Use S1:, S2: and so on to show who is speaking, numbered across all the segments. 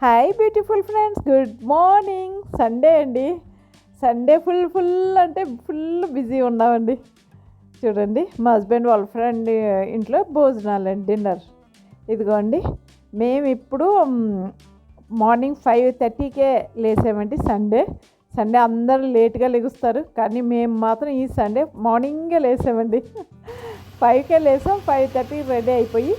S1: Hi beautiful friends, good morning. Sunday అండి. Sunday full అంటే full busy ఉన్నామండి. చూడండి, మా హస్బెండ్ వాళ్ళ ఫ్రెండ్ ఇంట్లో భోజనాలండి, డిన్నర్. ఇదిగోండి, మేము ఇప్పుడు మార్నింగ్ 5:30కే లేసామండి. సండే అందరూ లేట్గా లెగుస్తారు, కానీ మేము మాత్రం ఈ సండే మార్నింగే లేసామండి. 5కే లేసాం. 5:30 రెడీ అయిపోయి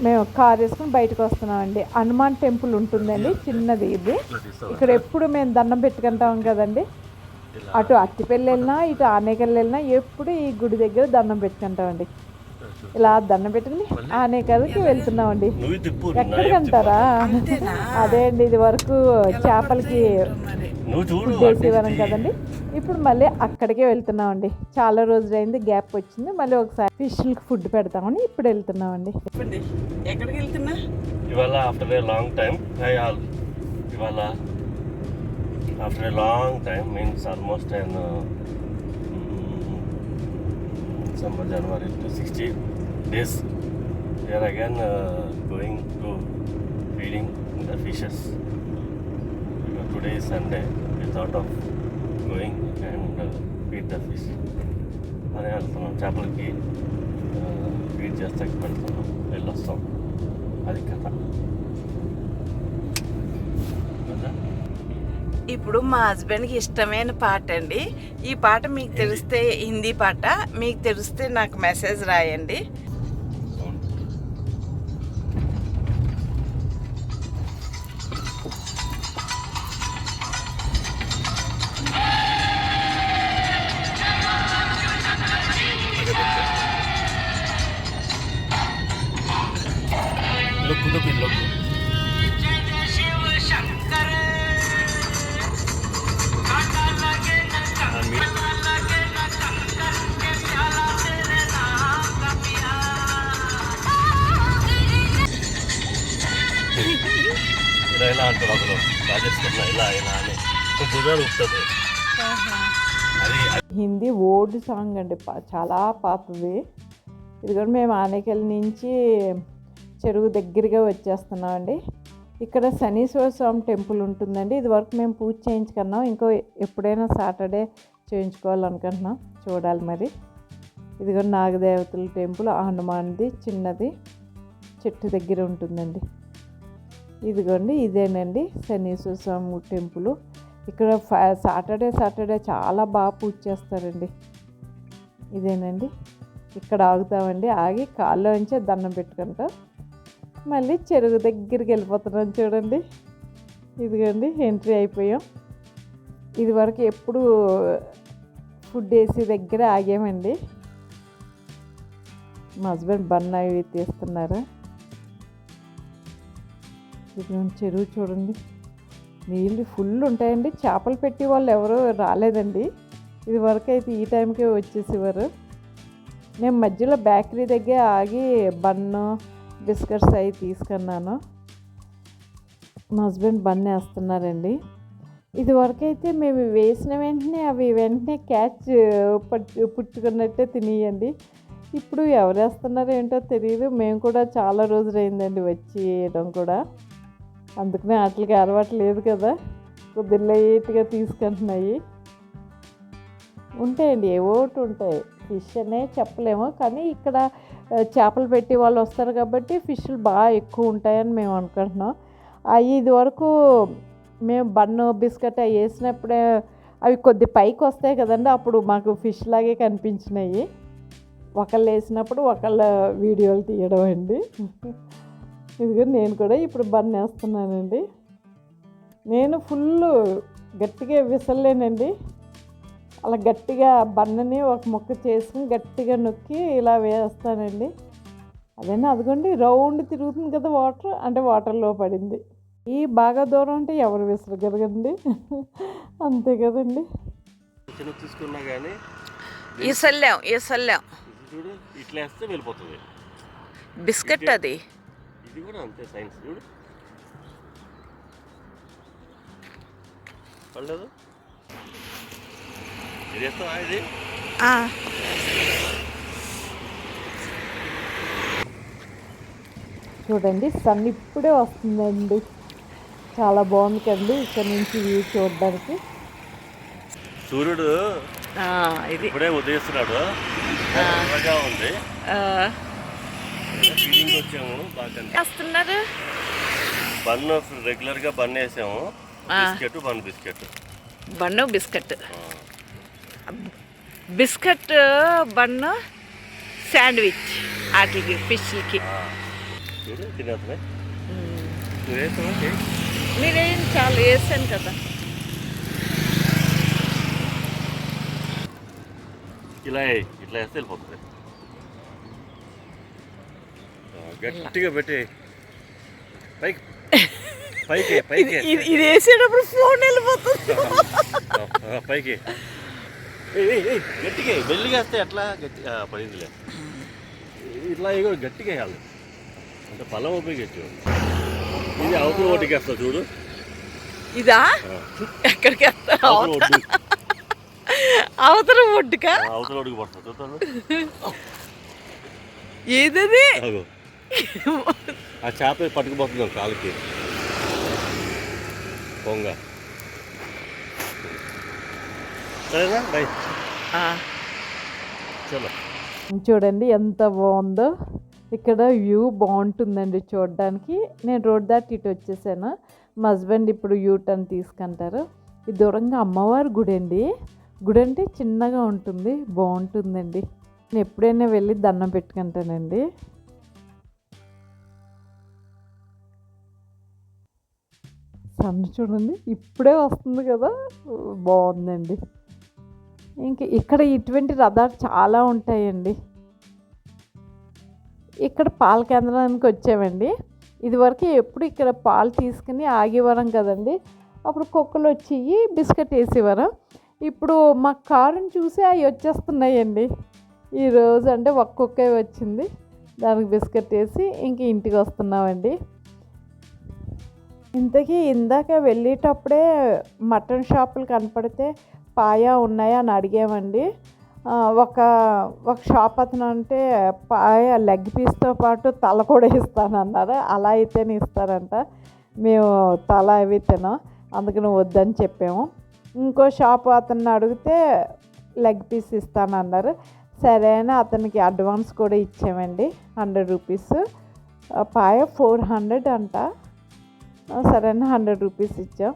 S1: మేము కార్ వేసుకుని బయటకు వస్తున్నామండి. హనుమాన్ టెంపుల్ ఉంటుందండి, చిన్నది ఇది. ఇక్కడ ఎప్పుడు మేము దండం పెట్టుకుంటాం కదండి. అటు అత్తిపల్లి వెళ్ళినా ఇటు ఆనేకల్ వెళ్ళినా ఎప్పుడు ఈ గుడి దగ్గర దండం పెట్టుకుంటామండి. ఇలా దండం పెట్టుకుని ఆనేకల్కి వెళ్తున్నామండి. ఎక్కడికి అంటారా? అదే అండి, ఇది వరకు చేపలకి వేసేవారం కదండి. ఇప్పుడు మళ్ళీ అక్కడికే వెళ్తున్నామండి. చాలా రోజులైంది, గ్యాప్ వచ్చింది. మళ్ళీ ఒకసారి ఫిష్లకి ఫుడ్ పెడతామని ఇప్పుడు వెళ్తున్నామండి.
S2: ఎక్కడికి వెళ్తున్నా?
S3: ఇవాళ ఆఫ్టర్ ఏ లాంగ్ టైం, ఇవాళ after a long time means almost and December, January to 60 days we are again going to feeding the fishes. Today is Sunday. We thought of going and feed the fish. అదే వెళ్తున్నాం, చేపలకి feed చేస్తాకి వెళ్తున్నాం, వెళ్ళొస్తాం. అది కథ.
S2: ఇప్పుడు మా హస్బెండ్కి ఇష్టమైన పాట అండి. ఈ పాట మీకు తెలిస్తే హిందీ పాట, మీకు తెలిస్తే నాకు మెసేజ్ రాయండి.
S3: ఇలా అంటారు అసలు రాజస్థాన్, ఇలా అని కుదరదు ఉంటుంది.
S1: హిందీ ఓల్డ్ సాంగ్ అండి, చాలా పాతది. ఇది కూడా మేము ఆనేకల్ నుంచి చెరువు దగ్గరగా వచ్చేస్తున్నామండి. ఇక్కడ శనీశ్వర స్వామి టెంపుల్ ఉంటుందండి. ఇది వరకు మేము పూజ చేయించుకున్నాం, ఇంకో ఎప్పుడైనా సాటర్డే చేయించుకోవాలనుకుంటున్నాం, చూడాలి మరి. ఇది కూడా నాగదేవతల టెంపుల్, హనుమాన్ది చిన్నది చెట్టు దగ్గర ఉంటుందండి. ఇదిగోండి, ఇదేనండి శనీశ్వర స్వామి టెంపుల్. ఇక్కడ సాటర్డే చాలా బాగా పూజ చేస్తారండి. ఇదేనండి, ఇక్కడ ఆగుతామండి. ఆగి కాళ్ళలో నుంచే దండం పెట్టుకుంటాం, మళ్ళీ చెరువు దగ్గరికి వెళ్ళిపోతున్నాం. చూడండి, ఇదిగోండి ఎంట్రీ అయిపోయాం. ఇది వరకు ఎప్పుడు ఫుడ్ వేసి దగ్గర ఆగామండి. మా హస్బెండ్ బన్ అవి తీస్తున్నారు. ఇదిగోండి చెరువు చూడండి, నీళ్ళు ఫుల్ ఉంటాయండి. చేపలు పెట్టి వాళ్ళు ఎవరు రాలేదండి. ఇది వరకు అయితే ఈ టైంకే వచ్చేసేవారు. నేను మధ్యలో బేకరీ దగ్గర ఆగి బన్ను బిస్కెట్స్ అవి తీసుకున్నాను. మా హస్బెండ్ బన్ వేస్తున్నారండి. ఇది వరకు అయితే మేము వేసిన వెంటనే అవి క్యాచ్ పుట్టుకున్నట్టే తినేయండి. ఇప్పుడు ఎవరు వేస్తున్నారో ఏంటో తెలియదు. మేము కూడా చాలా రోజులైందండి వచ్చి వేయడం కూడా, అందుకనే వాటికి అలవాటు లేదు కదా, కొద్దిగా లేట్గా తీసుకుంటున్నాయి. ఉంటాయండి, ఏవో ఒకటి ఉంటాయి. ఫిష్ అనే చెప్పలేము, కానీ ఇక్కడ చేపలు పెట్టి వాళ్ళు వస్తారు కాబట్టి ఫిష్లు బాగా ఎక్కువ ఉంటాయని మేము అనుకుంటున్నాం. ఇది వరకు మేము బన్ను బిస్కెట్ అవి వేసినప్పుడే అవి కొద్ది పైకి వస్తాయి కదండి, అప్పుడు మాకు ఫిష్ లాగే కనిపించినాయి. ఒకళ్ళు వేసినప్పుడు ఒకళ్ళ వీడియోలు తీయడం అండి. ఇదిగో నేను కూడా ఇప్పుడు బన్ వేస్తున్నానండి. నేను ఫుల్ గట్టిగా విసలేనండి, అలా గట్టిగా బన్నని ఒక ముక్క చేసుకుని గట్టిగా నొక్కి ఇలా వేస్తానండి. అదేనా, అదిగోండి రౌండ్ తిరుగుతుంది కదా వాటర్, అంటే వాటర్లో పడింది. ఈ బాగా దూరం అంటే ఎవరు విసరగలగండి, అంతే కదండి.
S3: తీసుకున్నా కానీ
S2: ఈసల్లాం
S3: చూడు, ఇట్లా వేస్తే వెళ్ళిపోతుంది
S2: బిస్కెట్. అది
S3: ఇది కూడా అంతే, సైన్స్ చూడు. పడలేదు, ఇది వేస్తావా? ఇది
S1: చూడండి సన్ ఇప్పుడే వస్తుందండి, చాలా బాగుంది కదండి ఇక్కడ నుంచి వ్యూ చూడడానికి.
S3: సూర్యుడు
S2: ఇది
S3: ఇప్పుడే ఉదయిస్తున్నాడు, చల్లగా ఉంది. ఫీలింగ్ వచ్చాము బాగా.
S2: వస్తున్నారు
S3: బన్ రెగ్యులర్గా బన్ వేసాము, biscuit
S2: bun biscuit bun sandwich వాటికి ఫిష్కి.
S3: చూడు తినేస్తున్నాయి.
S2: నేనేం చాలా వేసాను కదా.
S3: ఇట్లా వేస్తే వెళ్ళిపోతుంది. గట్టిగా పెట్టి పైకి పైకి పైకి
S2: ఇది వేసేటప్పుడు ఫోన్ వెళ్ళిపోతుంది.
S3: పైకి గట్టిగా మెల్లిగా వేస్తే ఎట్లా గట్టి పడిందిలే. ఇట్లా కూడా గట్టిగా వేయాలి అంటే బలం ఉపయోగించు. ఇది అవతల ఒడ్డుకి వేస్తా చూడు.
S2: ఇదా ఎక్కడికి వేస్తా? అవతల ఒడ్డుకా?
S3: అవతల ఒడ్డుకి పడుతుంది చూస్తాను.
S2: ఏదది?
S3: ఆ చేప పట్టుకుపోతున్నాం కాలుకి పొంగ. సరేనా బై. చలో
S1: చూడండి ఎంత బాగుందో, ఇక్కడ వ్యూ బాగుంటుందండి చూడడానికి. నేను రోడ్ దాటి ఇటు వచ్చేసాను, మా హస్బెండ్ ఇప్పుడు యూ టర్న్ తీసుకుంటారు. ఇది దూరంగా అమ్మవారి గుడి అండి. గుడి అంటే చిన్నగా ఉంటుంది, బాగుంటుందండి. నేను ఎప్పుడైనా వెళ్ళి దండం పెట్టుకుంటానండి. సన్ చూడండి ఇప్పుడే వస్తుంది కదా, బాగుందండి. ఇంకా ఇక్కడ ఇటువంటి రథాలు చాలా ఉంటాయండి. ఇక్కడ పాల కేంద్రానికి వచ్చామండి. ఇదివరకు ఎప్పుడు ఇక్కడ పాలు తీసుకుని ఆగేవారం కదండి, అప్పుడు కుక్కలు వచ్చి బిస్కెట్ వేసేవారు. ఇప్పుడు మా కారుని చూసి అవి వచ్చేస్తున్నాయండి. ఈరోజు అంటే ఒక్కొక్కే వచ్చింది, దానికి బిస్కెట్ వేసి ఇంక ఇంటికి వస్తున్నామండి. ఇంతకీ ఇందాక వెళ్ళేటప్పుడే మటన్ షాపులు కనపడితే పాయా ఉన్నాయా అని అడిగామండి. ఒక షాప్ అతను అంటే పాయ లెగ్ పీస్తో పాటు తల కూడా ఇస్తానన్నారు. అలా అయితేనే ఇస్తారంట, మేము తల అవి తినాం, అందుకని వద్దని చెప్పాము. ఇంకో షాప్ అతన్ని అడిగితే లెగ్ పీస్ ఇస్తానన్నారు. సరే అని అతనికి అడ్వాన్స్ కూడా ఇచ్చామండి, 100 రూపీస్. పాయ 400 అంట. సరే అని 100 రూపీస్ ఇచ్చాం.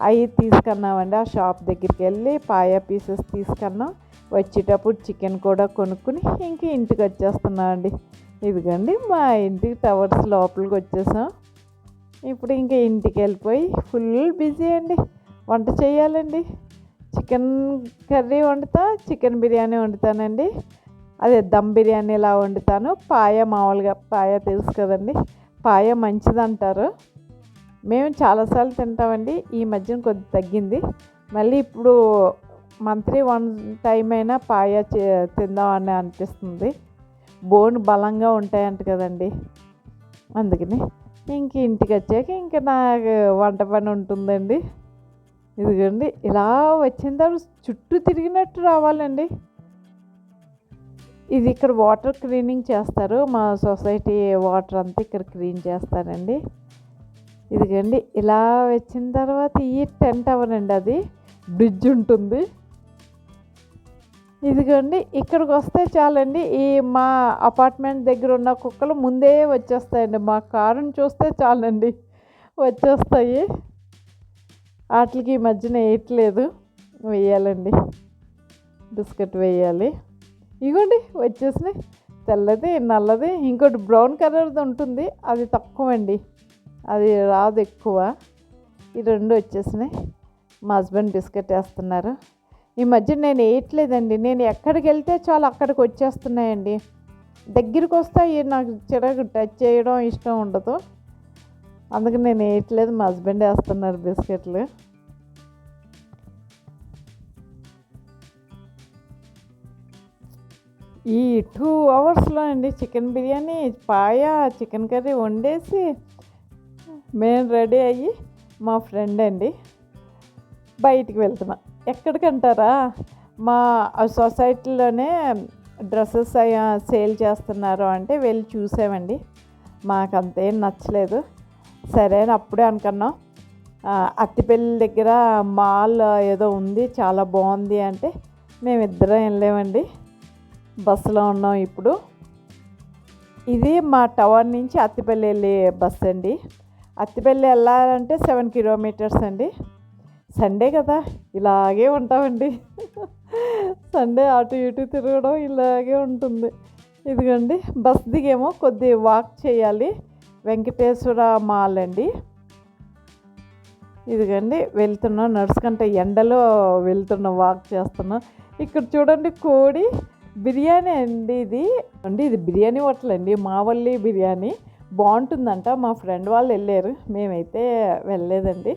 S1: అవి తీసుకున్నామండి. ఆ షాప్ దగ్గరికి వెళ్ళి పాయ పీసెస్ తీసుకున్నాం. వచ్చేటప్పుడు చికెన్ కూడా కొనుక్కుని ఇంక ఇంటికి వచ్చేస్తున్నామండి. ఇదిగండి మా ఇంటికి టవర్స్ లోపలికి వచ్చేసాం. ఇప్పుడు ఇంక ఇంటికి వెళ్ళిపోయి ఫుల్ బిజీ అండి. వంట చేయాలండి. చికెన్ కర్రీ వండుతా, చికెన్ బిర్యానీ వండుతానండి. అదే దమ్ బిర్యానీలా వండుతాను. పాయ మామూలుగా పాయ తెలుసు కదండి, పాయ మంచిదంటారు. మేము చాలాసార్లు తింటామండి. ఈ మధ్యన కొద్ది తగ్గింది. మళ్ళీ ఇప్పుడు మంత్లీ 1 టైం అయినా పాయ తిందామని అనిపిస్తుంది. బోన్ బలంగా ఉంటాయంట కదండి, అందుకని ఇంక ఇంటికి వచ్చాక ఇంక నాకు వంట పని ఉంటుందండి. ఇదిగోండి ఇలా వచ్చిన తర్వాత చుట్టూ తిరిగినట్టు రావాలండి. ఇది ఇక్కడ వాటర్ క్లీనింగ్ చేస్తారు, మా సొసైటీ వాటర్ అంతా ఇక్కడ క్లీన్ చేస్తారండి. ఇదిగండి ఇలా వచ్చిన తర్వాత ఈ 10 టవర్ అండి, అది బ్రిడ్జ్ ఉంటుంది. ఇదిగోండి ఇక్కడికి వస్తే చాలండి, ఈ మా అపార్ట్మెంట్ దగ్గర ఉన్న కుక్కలు ముందే వచ్చేస్తాయండి. మా కారుని చూస్తే చాలండి వచ్చేస్తాయి. వాటికి ఈ మధ్యన వేయట్లేదు, వేయాలండి, బిస్కెట్ వేయాలి. ఇగోండి వచ్చేసినాయి, తెల్లది నల్లది, ఇంకోటి బ్రౌన్ కలర్ది ఉంటుంది, అది తక్కువ అండి, అది రాదు ఎక్కువ. ఈ 2 వచ్చేసినాయి. మా హస్బెండ్ బిస్కెట్ వేస్తున్నారు. ఈ మధ్య నేను వేయట్లేదండి, నేను ఎక్కడికి వెళ్తే చాలు అక్కడికి వచ్చేస్తున్నాయండి. దగ్గరికి వస్తాయి, నాకు చిరాకు టచ్ చేయడం ఇష్టం ఉండదు, అందుకని నేను వేయట్లేదు. మా హస్బెండ్ వేస్తున్నారు బిస్కెట్లు. ఈ 2 అవర్స్లో అండి చికెన్ బిర్యానీ, పాయ, చికెన్ కర్రీ వండేసి మేము రెడీ అయ్యి మా ఫ్రెండ్ అండి బయటికి వెళ్తున్నా. ఎక్కడికంటారా, మా సొసైటీలోనే డ్రెస్సెస్ సేల్ చేస్తున్నారు అంటే వెళ్ళి చూసామండి. మాకు అంతేం నచ్చలేదు. సరే అని అప్పుడే అనుకున్నాం. అత్తిపల్లి దగ్గర మాల్ ఏదో ఉంది, చాలా బాగుంది అంటే మేమిద్దరం వెళ్ళామండి. బస్సులో ఉన్నాం ఇప్పుడు. ఇది మా టవర్ నుంచి అత్తిపల్లి వెళ్ళే బస్సు అండి. అత్తిపల్లి వెళ్ళాలంటే 7 కిలోమీటర్స్ అండి. సండే కదా, ఇలాగే ఉంటామండి. సండే అటు ఇటు తిరగడం ఇలాగే ఉంటుంది. ఇదిగోండి బస్ దిగేమో కొద్ది వాక్ చేయాలి. వెంకటేశ్వర మాల్ అండి. ఇదిగండి వెళ్తున్నాం, నడుచుకుంటే ఎండలో వెళ్తున్నాం, వాక్ చేస్తున్నాం. ఇక్కడ చూడండి కోడి బిర్యానీ అండి. ఇది బిర్యానీ హోటల్ అండి, మావల్లి బిర్యానీ. బాగుంటుందంట. మా ఫ్రెండ్ వాళ్ళు వెళ్ళారు, మేమైతే వెళ్ళలేదండి.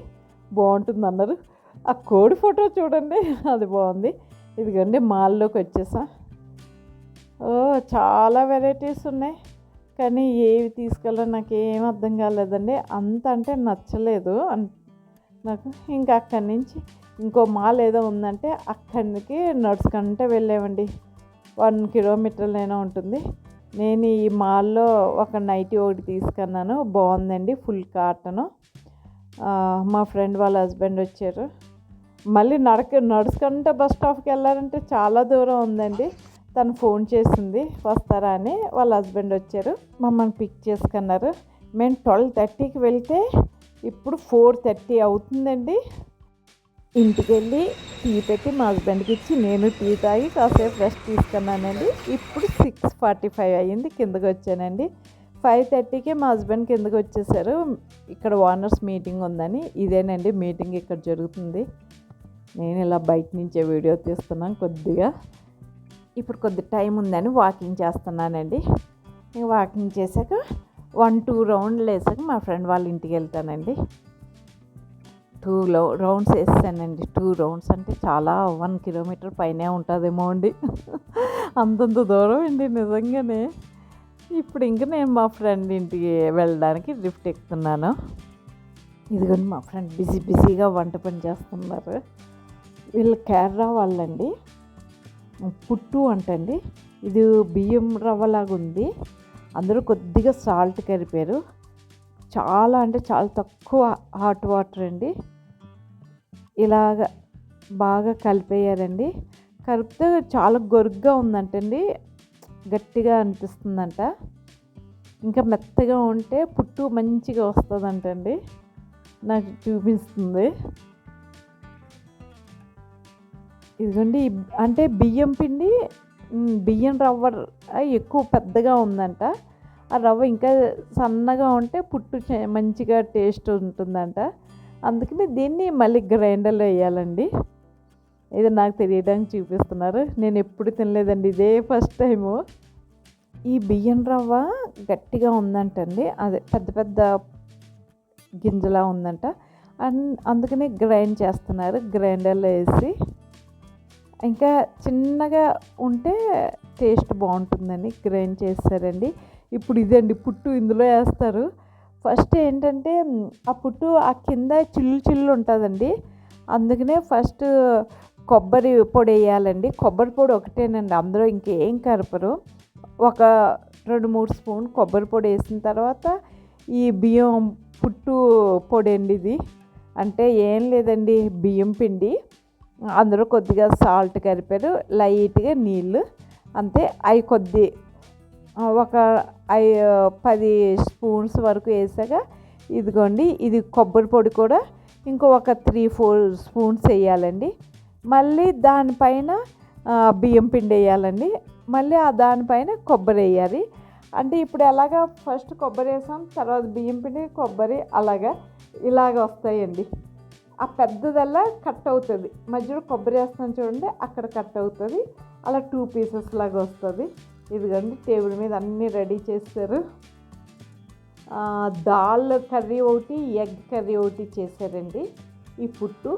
S1: బాగుంటుంది అన్నారు. ఆ కోడి ఫోటో చూడండి, అది బాగుంది. ఇదిగోండి మాల్లోకి వచ్చేసాం. చాలా వెరైటీస్ ఉన్నాయి, కానీ ఏవి తీసుకెళ్ళాలో నాకు ఏం అర్థం కాలేదండి. అంత అంటే నచ్చలేదు నాకు. ఇంకా అక్కడి నుంచి ఇంకో మాల్ ఏదో ఉందంటే అక్కడికి నడుచుకుంటే వెళ్ళామండి. 1 కిలోమీటర్లైనా ఉంటుంది. నేను ఈ మాల్లో ఒక నైటీ ఒకటి తీసుకున్నాను, బాగుందండి, ఫుల్ కాటను. మా ఫ్రెండ్ వాళ్ళ హస్బెండ్ వచ్చారు. మళ్ళీ నడుచుకుంటే బస్ స్టాప్కి వెళ్ళాలంటే చాలా దూరం ఉందండి. తను ఫోన్ చేసింది వస్తారా అని. వాళ్ళ హస్బెండ్ వచ్చారు, మమ్మల్ని పిక్ చేసుకున్నారు. మేము 12:30కి వెళ్తే ఇప్పుడు 4:30 అవుతుందండి. ఇంటికి వెళ్ళి టీ పెట్టి మా హస్బెండ్కి ఇచ్చి నేను టీ తాగి కాసేపు రెస్ట్ తీసుకున్నానండి. ఇప్పుడు 6:45 అయ్యింది, కిందకి వచ్చానండి. 5:30కి మా హస్బెండ్ కిందకి వచ్చేసారు. ఇక్కడ ఓనర్స్ మీటింగ్ ఉందని. ఇదేనండి మీటింగ్ ఇక్కడ జరుగుతుంది. నేను ఇలా బయట నుంచే వీడియో తీస్తున్నాను కొద్దిగా. ఇప్పుడు కొద్ది టైం ఉందని వాకింగ్ చేస్తున్నానండి. వాకింగ్ చేశాక 1-2 రౌండ్లు వేసాక మా ఫ్రెండ్ వాళ్ళ ఇంటికి వెళ్తానండి. 2 రౌండ్స్ వేసానండి. 2 రౌండ్స్ అంటే చాలా 1 కిలోమీటర్ పైనే ఉంటుందేమో అండి. అంతంత దూరం అండి నిజంగానే. ఇప్పుడు ఇంకా నేను మా ఫ్రెండ్ ఇంటికి వెళ్ళడానికి లిఫ్ట్ ఎక్కుతున్నాను. ఇదిగోండి మా ఫ్రెండ్ బిజీగా వంట పని చేస్తున్నారు. వీళ్ళు కేరళ వాళ్ళండి. పుట్టు అంటండి. ఇది బియ్యం రవ్వలాగా ఉంది. అందరూ కొద్దిగా సాల్ట్ కలిపారు. చాలా అంటే చాలా తక్కువ హాట్ వాటర్ అండి. ఇలాగ బాగా కలిపేయారండి. కలిపితే చాలా గొరుగ్గా ఉందంటండి, గట్టిగా అనిపిస్తుందంట. ఇంకా మెత్తగా ఉంటే పుట్టు మంచిగా వస్తుందంటండి. నాకు చూపిస్తుంది. ఇదిగోండి అంటే బియ్యం పిండి, బియ్యం రవ్వ ఎక్కువ పెద్దగా ఉందంట. ఆ రవ్వ ఇంకా సన్నగా ఉంటే పుట్టు మంచిగా టేస్ట్ ఉంటుందంట. అందుకని దీన్ని మళ్ళీ గ్రైండర్లో వేయాలండి. ఇది నాకు తెలియడానికి చూపిస్తున్నారు. నేను ఎప్పుడు తినలేదండి, ఇదే ఫస్ట్ టైము. ఈ బియ్యం రవ్వ గట్టిగా ఉందంటండి, అదే పెద్ద పెద్ద గింజలా ఉందంట. అందుకని గ్రైండ్ చేస్తున్నారు గ్రైండర్లో వేసి. ఇంకా చిన్నగా ఉంటే టేస్ట్ బాగుంటుందని గ్రైండ్ చేస్తారండి. ఇప్పుడు ఇదండి పుట్టు ఇందులో వేస్తారు. ఫస్ట్ ఏంటంటే ఆ పుట్టు ఆ కింద చిల్లు ఉంటుందండి. అందుకనే ఫస్ట్ కొబ్బరి పొడి వేయాలండి. కొబ్బరి పొడి ఒకటేనండి, అందులో ఇంకేం కలపరు. ఒక 2-3 స్పూన్ కొబ్బరి పొడి వేసిన తర్వాత ఈ బియ్యం పుట్టు పొడి అండి. ఇది అంటే ఏం లేదండి, బియ్యం పిండి, అందులో కొద్దిగా సాల్ట్ కలిపారు, లైట్గా నీళ్ళు, అంతే. అవి ఒక 10 స్పూన్స్ వరకు వేసాక ఇదిగోండి ఇది కొబ్బరి పొడి కూడా ఇంకో ఒక 3-4 స్పూన్స్ వేయాలండి. మళ్ళీ దానిపైన బియ్యం పిండి వేయాలండి. మళ్ళీ దానిపైన కొబ్బరి వేయాలి. అంటే ఇప్పుడు ఎలాగా ఫస్ట్ కొబ్బరి వేసాం, తర్వాత బియ్యం పిండి, కొబ్బరి, ఇలాగ వస్తాయండి. ఆ పెద్దదల్లా కట్ అవుతుంది, మధ్యలో కొబ్బరి వేస్తాం చూడండి, అక్కడ కట్ అవుతుంది. అలా 2 పీసెస్ లాగా వస్తుంది. ఇదిగోండి టేబుల్ మీద అన్నీ రెడీ చేస్తారు. దాల్ కర్రీ ఒకటి, ఎగ్ కర్రీ ఒకటి చేశారండి. ఈ పుట్టు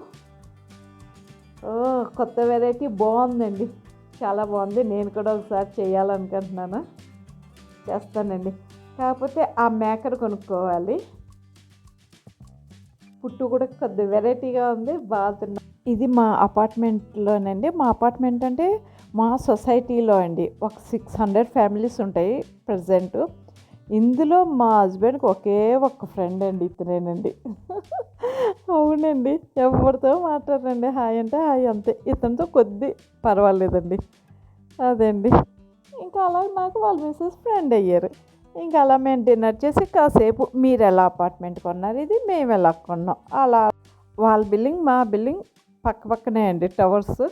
S1: కొత్త వెరైటీ, బాగుందండి, చాలా బాగుంది. నేను కూడా ఒకసారి చేయాలనుకుంటున్నాను, చేస్తానండి. కాకపోతే ఆ మేకర్ కొనుక్కోవాలి. పుట్టు కూడా కొద్ది వెరైటీగా ఉంది, బాగా తిన్నా. ఇది మా అపార్ట్మెంట్లోనండి. మా అపార్ట్మెంట్ అంటే మా సొసైటీలో అండి ఒక 600 ఫ్యామిలీస్ ఉంటాయి ప్రజెంట్. ఇందులో మా హస్బెండ్కి ఒకే ఒక్క ఫ్రెండ్ అండి, ఇతనేనండి. అవునండి, ఎవరితో మాట్లాడరండి, హాయ్ అంటే హాయ్ అంతే. ఇతనితో కొద్ది పర్వాలేదండి. అదే అండి. ఇంకా అలా నాకు వాళ్ళ మిస్సెస్ ఫ్రెండ్ అయ్యారు. ఇంకా అలా మేము డిన్నర్ చేసి కాసేపు మీరు ఎలా అపార్ట్మెంట్ కొన్నారు, ఇది మేము ఎలా కొన్నాం, అలా వాళ్ళ బిల్డింగ్ మా బిల్డింగ్ పక్క పక్కనే అండి, టవర్స్.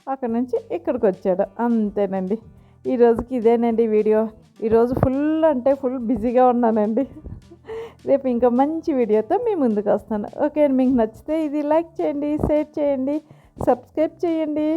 S1: అక్కడ నుంచి ఇక్కడికి వచ్చాడు, అంతేనండి. ఈరోజుకి ఇదేనండి వీడియో. ఈరోజు ఫుల్ అంటే ఫుల్ బిజీగా ఉన్నానండి. రేపు ఇంకా మంచి వీడియోతో మీ ముందుకు వస్తాను. ఓకే, మీకు నచ్చితే ఇది లైక్ చేయండి, షేర్ చేయండి, సబ్స్క్రైబ్ చేయండి.